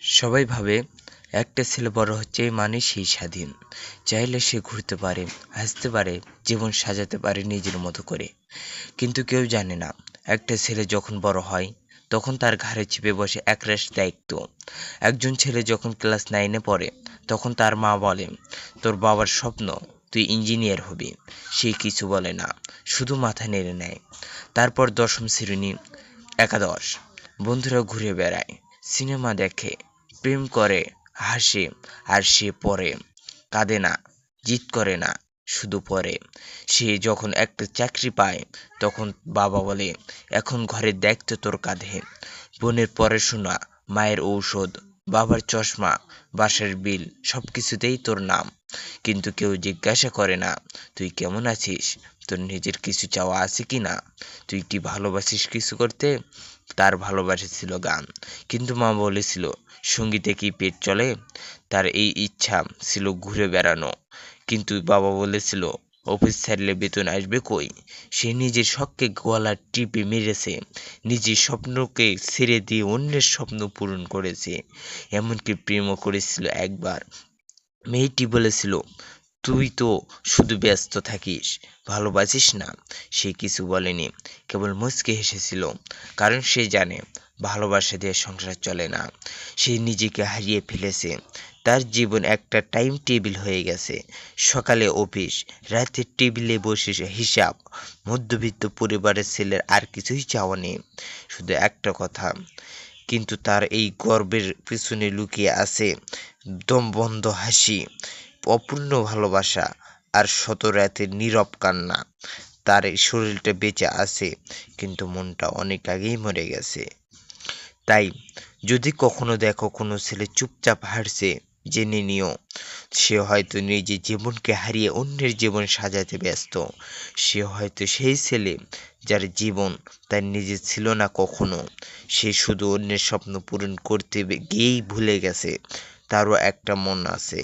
সবাই ভাবে একটা ছেলে বড় হচ্ছে মানে সেই স্বাধীন, চাইলে সে ঘুরতে পারে, হাসতে পারে, জীবন সাজাতে পারে নিজের মতো করে। কিন্তু কেউ জানে না, একটা ছেলে যখন বড় হয় তখন তার ঘাড়ে চেপে বসে একরাশ দায়িত্ব। একজন ছেলে যখন ক্লাস 9-এ পড়ে তখন তার মা বলে, তোর বাবার স্বপ্ন তুই ইঞ্জিনিয়ার হবি। সে কিছু বলে না, শুধু মাথা নেড়ে নেয়। তারপর দশম শ্রেণী, একাদশ, বন্ধুরা ঘুরে বেড়ায়, সিনেমা দেখে, প্রেম করে, হাসে, আর সে পড়ে, কাঁদে না, জিদ করে না, শুধু পড়ে। সে যখন একটা চাকরি পায় তখন বাবা বলে, এখন ঘরের দায়িত্ব তোর কাঁধে। বোনের পড়াশোনা, মায়ের ঔষধ, বাবার চশমা, বাসার বিল, সবকিছুতেই তোর নাম। কিন্তু কেউ জিজ্ঞাসা করে না, তুই কেমন আছিস, তোর নিজের কিছু চাওয়া আছে কি না, তুই কি ভালোবাসিস কিছু করতে। তার ভালোবাসা ছিল গান, কিন্তু মা বলেছিল সঙ্গীতে কি পেট চলে। তার এই ইচ্ছা ছিল ঘুরে বেড়ানো, কিন্তু বাবা বলেছিল অফিস ছাড়লে বেতন আসবে কই। সে নিজের শখকে গলা টিপে মেরেছে, নিজের স্বপ্নকে ছেড়ে দিয়ে অন্যের স্বপ্ন পূরণ করেছে। এমনকি প্রেমও করেছিল একবার। মেয়েটি বলেছিল, তুই তো শুধু ব্যস্ত থাকিস, ভালোবাসিস না। সে কিছু বলেনি, কেবল মুচকি হেসেছিল, কারণ সে জানে ভালোবাসা দিয়ে সংসার চলে না। সে নিজেকে হারিয়ে ফেলেছে। তার জীবন একটা টাইম টেবিল হয়ে গেছে, সকালে অফিস, রাতে টেবিলে বসে হিসাব। মধ্যবিত্ত পরিবারের ছেলের আর কিছুই চাওয়া নেই, শুধু একটা কথা। কিন্তু তার এই গর্বের পিছনে লুকিয়ে আছে দমবন্ধ হাসি, অপূর্ণ ভালোবাসা, আর শত রাতের নীরব কান্না। তার এই শরীরটা বেঁচে আছে, কিন্তু মনটা অনেক আগেই মরে গেছে। তাই যদি কখনো দেখো কোনো ছেলে চুপচাপ হারছে, জেনে নিও সে হয়তো নিজের জীবনকে হারিয়ে অন্যের জীবন সাজাতে ব্যস্ত। সে হয়তো সেই ছেলে যার জীবন তার নিজের ছিল না কখনো। সে শুধু অন্যের স্বপ্ন পূরণ করতে গিয়েই ভুলে গেছে তারও একটা মন আছে।